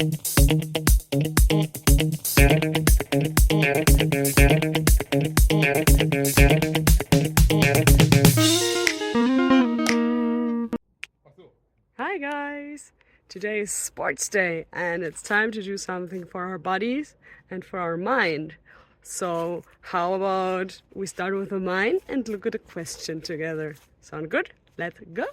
Hi guys! Today is sports day and it's time to do something for our bodies and for our mind. So how about we start with the mind and look at a question together? Sound good? Let's go!